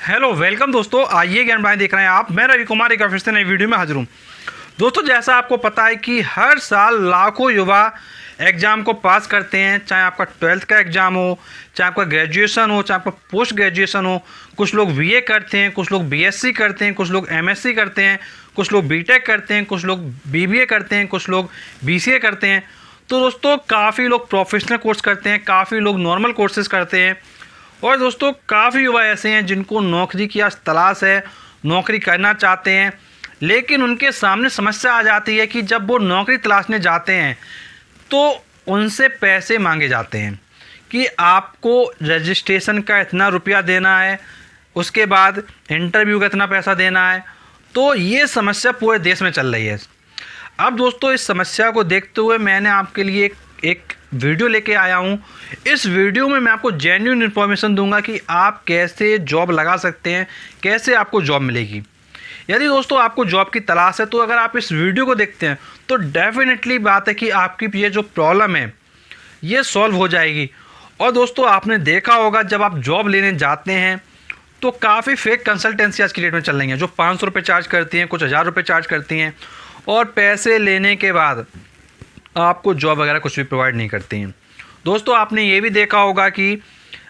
Hello welcome दोस्तों, आइए ज्ञान भाई देख रहे हैं आप। मैं रवि कुमार एक फिर से नई वीडियो में हाजिर हूँ। दोस्तों, जैसा आपको पता है कि हर साल लाखों युवा एग्ज़ाम को पास करते हैं, चाहे आपका 12th का एग्ज़ाम हो, चाहे आपका ग्रेजुएशन हो, चाहे आपका पोस्ट ग्रेजुएशन हो। कुछ लोग बीए करते हैं, कुछ लोग बीएससी करते हैं, कुछ लोग एमएससी करते हैं, कुछ लोग बीटेक करते हैं, कुछ लोग बीबीए करते हैं, कुछ लोग बीसीए करते हैं। तो दोस्तों, काफ़ी लोग प्रोफेशनल कोर्स करते हैं, काफ़ी लोग नॉर्मल कोर्सेज़ करते हैं। और दोस्तों, काफ़ी युवा ऐसे हैं जिनको नौकरी की आज तलाश है, नौकरी करना चाहते हैं, लेकिन उनके सामने समस्या आ जाती है कि जब वो नौकरी तलाशने जाते हैं तो उनसे पैसे मांगे जाते हैं कि आपको रजिस्ट्रेशन का इतना रुपया देना है, उसके बाद इंटरव्यू का इतना पैसा देना है। तो ये समस्या पूरे देश में चल रही है। अब दोस्तों, इस समस्या को देखते हुए मैंने आपके लिए एक वीडियो लेके आया हूँ। इस वीडियो में मैं आपको जेन्युइन इन्फॉर्मेशन दूंगा कि आप कैसे जॉब लगा सकते हैं, कैसे आपको जॉब मिलेगी। यदि दोस्तों आपको जॉब की तलाश है तो अगर आप इस वीडियो को देखते हैं तो डेफिनेटली बात है कि आपकी ये जो प्रॉब्लम है ये सॉल्व हो जाएगी। और दोस्तों, आपने देखा होगा जब आप जॉब लेने जाते हैं तो काफ़ी फेक कंसल्टेंसी आज की डेट में चल रही हैं, जो 500 रुपये चार्ज करती हैं, कुछ हज़ार रुपये चार्ज करती हैं और पैसे लेने के बाद आपको जॉब वगैरह कुछ भी प्रोवाइड नहीं करती हैं। दोस्तों, आपने ये भी देखा होगा कि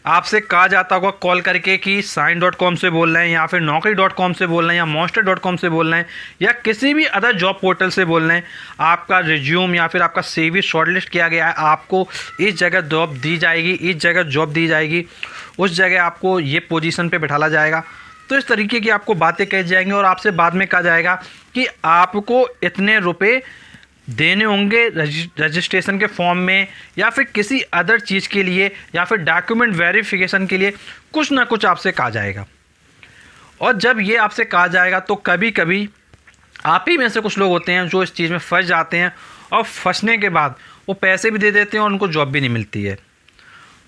आपसे कहा जाता होगा कॉल करके कि sign.com से बोल रहे हैं, या फिर naukri.com से बोल रहे हैं, या monster.com से बोल रहे हैं, या किसी भी अदर जॉब पोर्टल से बोल रहे हैं। आपका रिज्यूम या फिर आपका CV शॉर्टलिस्ट किया गया है, आपको इस जगह जॉब दी जाएगी, इस जगह जॉब दी जाएगी, उस जगह आपको ये पोजीशन पे बिठाला जाएगा। तो इस तरीके की आपको बातें कही जाएंगी और आपसे बाद में कहा जाएगा कि आपको इतने रुपये देने होंगे रजिस्ट्रेशन के फॉर्म में, या फिर किसी अदर चीज़ के लिए, या फिर डॉक्यूमेंट वेरिफिकेशन के लिए कुछ ना कुछ आपसे कहा जाएगा। और जब ये आपसे कहा जाएगा तो कभी कभी आप ही में से कुछ लोग होते हैं जो इस चीज़ में फंस जाते हैं, और फंसने के बाद वो पैसे भी दे देते हैं और उनको जॉब भी नहीं मिलती है।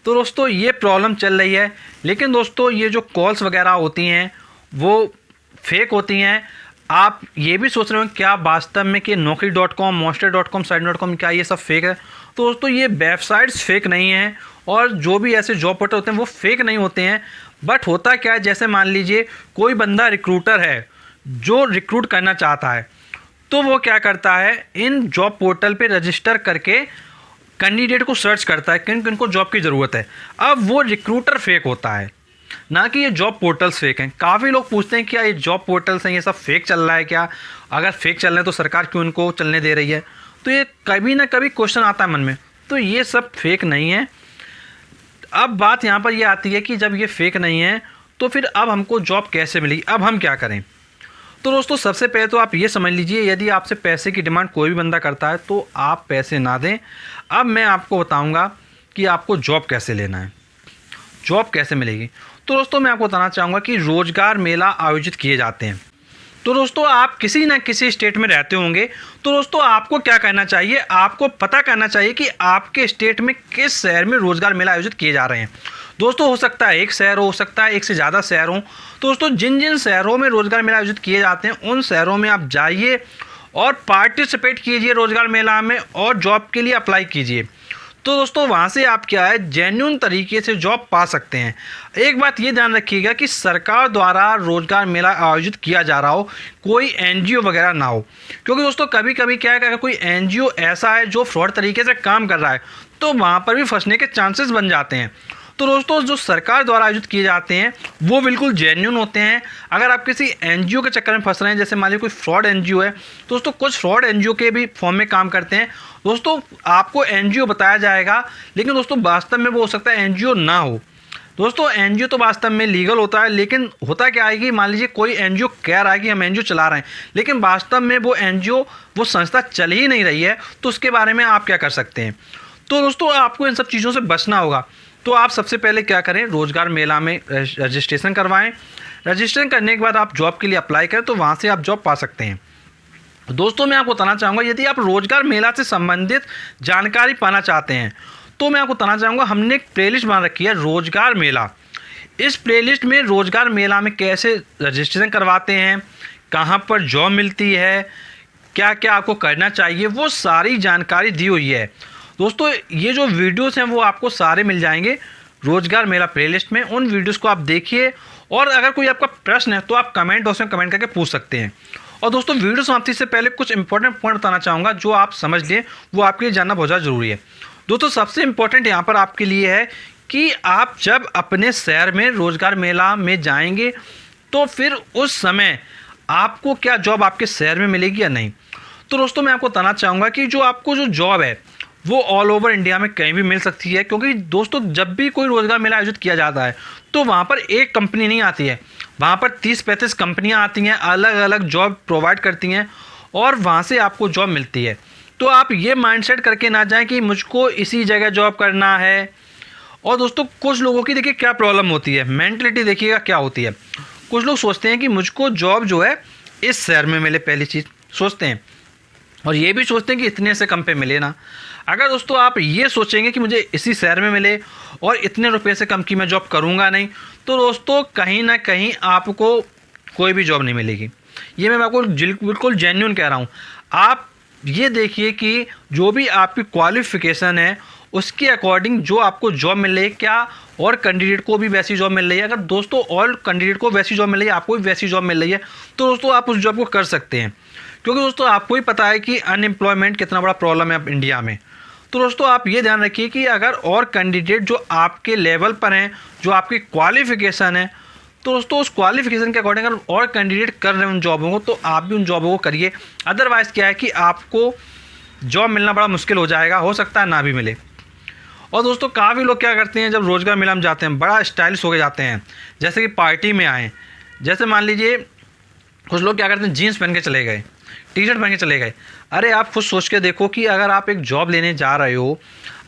तो दोस्तों, ये प्रॉब्लम चल रही है। लेकिन दोस्तों, ये जो कॉल्स वगैरह होती हैं वो फेक होती हैं। आप ये भी सोच रहे हो क्या वास्तव में कि naukri.com, monster.com, sign.com क्या ये सब फेक है? तो दोस्तों, ये वेबसाइट्स फेक नहीं हैं और जो भी ऐसे जॉब पोर्टल होते हैं वो फेक नहीं होते हैं। बट होता क्या है, जैसे मान लीजिए कोई बंदा रिक्रूटर है जो रिक्रूट करना चाहता है, तो वो क्या करता है, इन जॉब पोर्टल पे रजिस्टर करके कैंडिडेट को सर्च करता है किन किन को जॉब की ज़रूरत है। अब वो रिक्रूटर फेक होता है, ना कि ये जॉब पोर्टल्स फेक हैं। काफ़ी लोग पूछते हैं क्या ये जॉब पोर्टल्स हैं, ये सब फेक चल रहा है क्या? अगर फेक चल रहे हैं तो सरकार क्यों इनको चलने दे रही है? तो ये कभी ना कभी क्वेश्चन आता है मन में। तो ये सब फेक नहीं है। अब बात यहाँ पर ये आती है कि जब ये फेक नहीं है तो फिर अब हमको जॉब कैसे मिलेगी, अब हम क्या करें? तो दोस्तों, सबसे पहले तो आप ये समझ लीजिए, यदि आपसे पैसे की डिमांड कोई भी बंदा करता है तो आप पैसे ना दें। अब मैं आपको बताऊँगा कि आपको जॉब कैसे लेना है, जॉब कैसे मिलेगी। तो दोस्तों, मैं आपको बताना चाहूँगा कि रोज़गार मेला आयोजित किए जाते हैं। तो दोस्तों, आप किसी न किसी स्टेट में रहते होंगे, तो दोस्तों आपको क्या करना चाहिए, आपको पता करना चाहिए कि आपके स्टेट में किस शहर में रोज़गार मेला आयोजित किए जा रहे हैं। दोस्तों, हो सकता है एक शहर हो सकता है एक से ज़्यादा शहर हो। तो दोस्तों, जिन जिन शहरों में रोज़गार मेला आयोजित किए जाते हैं उन शहरों में आप जाइए और पार्टिसिपेट कीजिए रोज़गार मेला में और जॉब के लिए अप्लाई कीजिए। तो दोस्तों, वहाँ से आप क्या है, जेन्युइन तरीके से जॉब पा सकते हैं। एक बात ये ध्यान रखिएगा कि सरकार द्वारा रोज़गार मेला आयोजित किया जा रहा हो, कोई एनजीओ वगैरह ना हो। क्योंकि दोस्तों, कभी कभी क्या है, अगर कोई एनजीओ ऐसा है जो फ्रॉड तरीके से काम कर रहा है तो वहाँ पर भी फंसने के चांसेस बन जाते हैं। तो दोस्तों, जो सरकार द्वारा आयोजित किए जाते हैं वो बिल्कुल जेन्युइन होते हैं। अगर आप किसी एनजीओ के चक्कर में फंस रहे हैं, जैसे मान लीजिए कोई फ्रॉड एनजीओ है, दोस्तों कुछ फ्रॉड एनजीओ के भी फॉर्म में काम करते हैं। दोस्तों, आपको एनजीओ बताया जाएगा, लेकिन दोस्तों वास्तव में वो हो सकता है एनजीओ ना हो। दोस्तों, एनजीओ तो वास्तव में लीगल होता है, लेकिन होता क्या है कि मान लीजिए कोई एनजीओ कह रहा है कि हम एनजीओ चला रहे हैं, लेकिन वास्तव में वो एनजीओ, वो संस्था चल ही नहीं रही है। तो उसके बारे में आप क्या कर सकते हैं? तो दोस्तों, आपको इन सब चीज़ों से बचना होगा। तो आप सबसे पहले क्या करें, रोज़गार मेला में रजिस्ट्रेशन करवाएं। रजिस्ट्रेशन करने के बाद आप जॉब के लिए अप्लाई करें, तो वहाँ से आप जॉब पा सकते हैं। दोस्तों, मैं आपको बताना चाहूँगा, यदि आप रोज़गार मेला से संबंधित जानकारी पाना चाहते हैं तो मैं आपको बताना चाहूँगा, हमने एक प्लेलिस्ट बना रखी है रोज़गार मेला। इस प्लेलिस्ट में रोज़गार मेला में कैसे रजिस्ट्रेशन करवाते हैं, कहाँ पर जॉब मिलती है, क्या क्या आपको करना चाहिए, वो सारी जानकारी दी हुई है। दोस्तों, ये जो वीडियोस हैं वो आपको सारे मिल जाएंगे रोज़गार मेला प्लेलिस्ट में। उन वीडियोस को आप देखिए और अगर कोई आपका प्रश्न है तो आप कमेंट बॉक्स में कमेंट करके पूछ सकते हैं। और दोस्तों वीडियो समाप्ति से पहले कुछ इंपॉर्टेंट पॉइंट बताना चाहूँगा जो आप समझ लें, वो आपके लिए जानना बहुत ज़्यादा ज़रूरी है। दोस्तों सबसे इम्पोर्टेंट यहाँ पर आपके लिए है कि आप जब अपने शहर में रोज़गार मेला में जाएंगे तो फिर उस समय आपको क्या जॉब आपके शहर में मिलेगी या नहीं। तो दोस्तों मैं आपको बताना चाहूँगा कि जो आपको जो जॉब है वो ऑल ओवर इंडिया में कहीं भी मिल सकती है, क्योंकि दोस्तों जब भी कोई रोज़गार मेला आयोजित किया जाता है तो वहाँ पर एक कंपनी नहीं आती है, वहाँ पर 30-35 कंपनियाँ आती हैं, अलग अलग जॉब प्रोवाइड करती हैं और वहाँ से आपको जॉब मिलती है। तो आप ये माइंडसेट करके ना जाएं कि मुझको इसी जगह जॉब करना है। और दोस्तों कुछ लोगों की देखिए क्या प्रॉब्लम होती है, मेंटलिटी देखिएगा क्या होती है। कुछ लोग सोचते हैं कि मुझको जॉब जो है इस शहर में मिले, पहली चीज़ सोचते हैं, और ये भी सोचते हैं कि इतने से कम पे मिले ना। अगर दोस्तों आप ये सोचेंगे कि मुझे इसी शहर में मिले और इतने रुपये से कम की मैं जॉब करूँगा नहीं, तो दोस्तों कहीं ना कहीं आपको कोई भी जॉब नहीं मिलेगी। ये मैं आपको बिल्कुल जेन्युइन कह रहा हूँ। आप ये देखिए कि जो भी आपकी क्वालिफ़िकेशन है उसके अकॉर्डिंग जो आपको जॉब मिल रही है, क्या और कैंडिडेट को भी वैसी जॉब मिल रही है। अगर दोस्तों और कैंडिडेट को वैसी जॉब मिल रही है, आपको भी वैसी जॉब मिल रही है, तो दोस्तों आप उस जॉब को कर सकते हैं। क्योंकि दोस्तों आपको ही पता है कि अनएम्प्लॉयमेंट कितना बड़ा प्रॉब्लम है अब इंडिया में। तो दोस्तों आप ये ध्यान रखिए कि अगर और कैंडिडेट जो आपके लेवल पर हैं, जो आपकी क्वालिफ़िकेशन है, तो दोस्तों उस क्वालिफ़िकेशन के अकॉर्डिंग अगर और कैंडिडेट कर रहे हैं उन जॉबों को, तो आप भी उन जॉबों को करिए। अदरवाइज़ क्या है कि आपको जॉब मिलना बड़ा मुश्किल हो जाएगा, हो सकता है ना भी मिले। और दोस्तों काफ़ी लोग क्या करते हैं, जब रोज़गार मेला में जाते हैं बड़ा स्टाइलिश हो के जाते हैं, जैसे कि पार्टी में आए। जैसे मान लीजिए कुछ लोग क्या करते हैं, जीन्स पहन के चले गए, टी शर्ट पहन के चले गए। अरे आप खुद सोच के देखो कि अगर आप एक जॉब लेने जा रहे हो,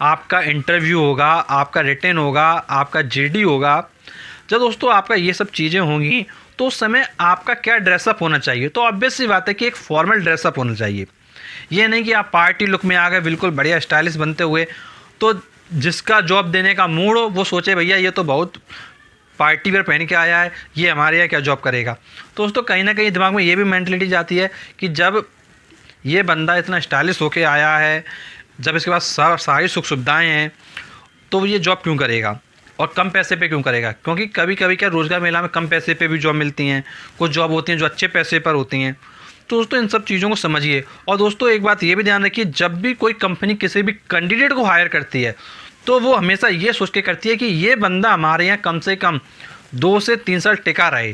आपका इंटरव्यू होगा, आपका रिटन होगा, आपका जीडी होगा, जब दोस्तों आपका ये सब चीज़ें होंगी तो उस समय आपका क्या ड्रेसअप होना चाहिए। तो ऑब्वियस सी बात है कि एक फॉर्मल ड्रेसअप होना चाहिए। ये नहीं कि आप पार्टी लुक में आ गए बिल्कुल बढ़िया स्टाइलिश बनते हुए, तो जिसका जॉब देने का मूड हो वो सोचे भैया ये तो बहुत पार्टी वेयर पहन के आया है, ये हमारे यहाँ क्या जॉब करेगा। तो दोस्तों कहीं ना कहीं दिमाग में ये भी मेंटलिटी जाती है कि जब ये बंदा इतना स्टाइलिश होके आया है, जब इसके पास सारी सुख सुविधाएँ हैं, तो ये जॉब क्यों करेगा और कम पैसे पे क्यों करेगा। क्योंकि कभी कभी क्या रोज़गार मेला में कम पैसे पे भी जॉब मिलती हैं, कुछ जॉब होती हैं जो अच्छे पैसे पर होती हैं। तो दोस्तों इन सब चीज़ों को समझिए। और दोस्तों एक बात ये भी ध्यान रखिए, जब भी कोई कंपनी किसी भी कैंडिडेट को हायर करती है तो वो हमेशा ये सोच के करती है कि ये बंदा हमारे यहाँ कम से कम 2 से 3 साल टिका रहे।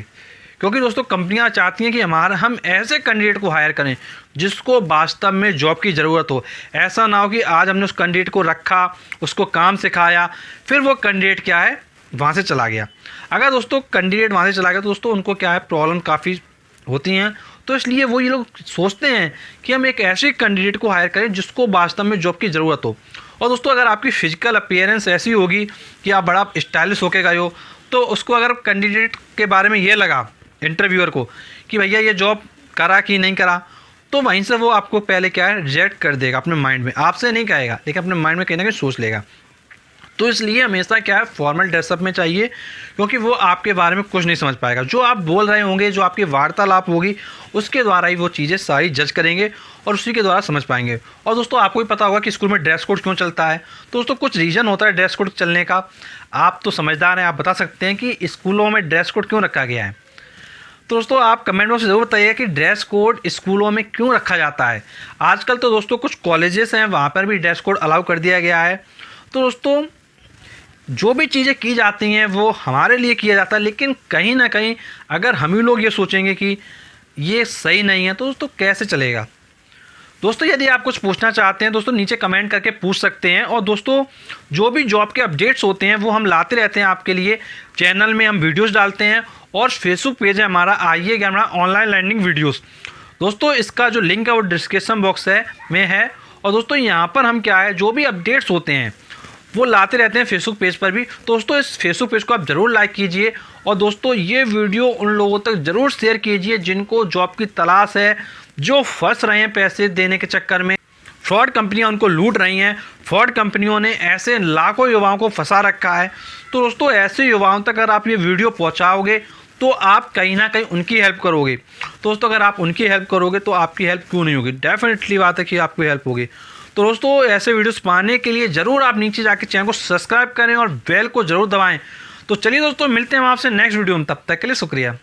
क्योंकि दोस्तों कंपनियां चाहती हैं कि हम ऐसे कैंडिडेट को हायर करें जिसको वास्तव में जॉब की ज़रूरत हो। ऐसा ना हो कि आज हमने उस कैंडिडेट को रखा, उसको काम सिखाया, फिर वो कैंडिडेट क्या है वहाँ से चला गया। अगर दोस्तों कैंडिडेट वहाँ से चला गया तो दोस्तों उनको क्या है प्रॉब्लम काफ़ी होती हैं। तो इसलिए वो ये लोग सोचते हैं कि हम एक ऐसे कैंडिडेट को हायर करें जिसको वास्तव में जॉब की ज़रूरत हो। और दोस्तों अगर आपकी फ़िजिकल अपीयरेंस ऐसी होगी कि आप बड़ा स्टाइलिश होके गए हो, तो उसको अगर कैंडिडेट के बारे में ये लगा इंटरव्यूअर को कि भैया ये जॉब करा कि नहीं करा, तो वहीं से वो आपको पहले क्या है रिजेक्ट कर देगा अपने माइंड में। आपसे नहीं कहेगा लेकिन अपने माइंड में कहीं ना कहीं सोच लेगा। तो इसलिए हमेशा क्या है फॉर्मल ड्रेसअप में चाहिए, क्योंकि वो आपके बारे में कुछ नहीं समझ पाएगा। जो आप बोल रहे होंगे, जो आपकी वार्तालाप होगी, उसके द्वारा ही वो चीज़ें सारी जज करेंगे और उसी के द्वारा समझ पाएंगे। और दोस्तों आपको भी पता होगा कि स्कूल में ड्रेस कोड क्यों चलता है। तो दोस्तों कुछ रीज़न होता है ड्रेस कोड चलने का। आप तो समझदार हैं, आप बता सकते हैं कि स्कूलों में ड्रेस कोड क्यों रखा गया है। तो दोस्तों आप कमेंट बॉक्स में ज़रूर बताइए कि ड्रेस कोड स्कूलों में क्यों रखा जाता है। आजकल तो दोस्तों कुछ कॉलेजेस हैं वहाँ पर भी ड्रेस कोड अलाउ कर दिया गया है। तो दोस्तों जो भी चीज़ें की जाती हैं वो हमारे लिए किया जाता है, लेकिन कहीं ना कहीं अगर हम ही लोग ये सोचेंगे कि ये सही नहीं है तो दोस्तों कैसे चलेगा। दोस्तों यदि आप कुछ पूछना चाहते हैं दोस्तों नीचे कमेंट करके पूछ सकते हैं। और दोस्तों जो भी जॉब के अपडेट्स होते हैं वो हम लाते रहते हैं आपके लिए। चैनल में हम वीडियोस डालते हैं और फेसबुक पेज है हमारा आइए ज्ञान ऑनलाइन लर्निंग वीडियोस। दोस्तों इसका जो लिंक है वो डिस्क्रिप्शन बॉक्स में है। और दोस्तों यहाँ पर हम क्या है जो भी अपडेट्स होते हैं वो लाते रहते हैं फेसबुक पेज पर भी। दोस्तों इस फेसबुक पेज को आप ज़रूर लाइक कीजिए और दोस्तों ये वीडियो उन लोगों तक ज़रूर शेयर कीजिए जिनको जॉब की तलाश है, जो फंस रहे हैं पैसे देने के चक्कर में। फ्रॉड कंपनियां उनको लूट रही हैं। फ्रॉड कंपनियों ने ऐसे लाखों युवाओं को फंसा रखा है। तो दोस्तों ऐसे युवाओं तक अगर आप ये वीडियो पहुंचाओगे तो आप कहीं ना कहीं उनकी हेल्प करोगे। दोस्तों अगर आप उनकी हेल्प करोगे तो आपकी हेल्प क्यों नहीं होगी, डेफिनेटली बात है कि आपकी हेल्प होगी। तो दोस्तों ऐसे वीडियोस पाने के लिए ज़रूर आप नीचे जाके चैनल को सब्सक्राइब करें और बेल को ज़रूर दबाएं तो चलिए दोस्तों, मिलते हैं हम आपसे नेक्स्ट वीडियो में, तब तक के लिए शुक्रिया।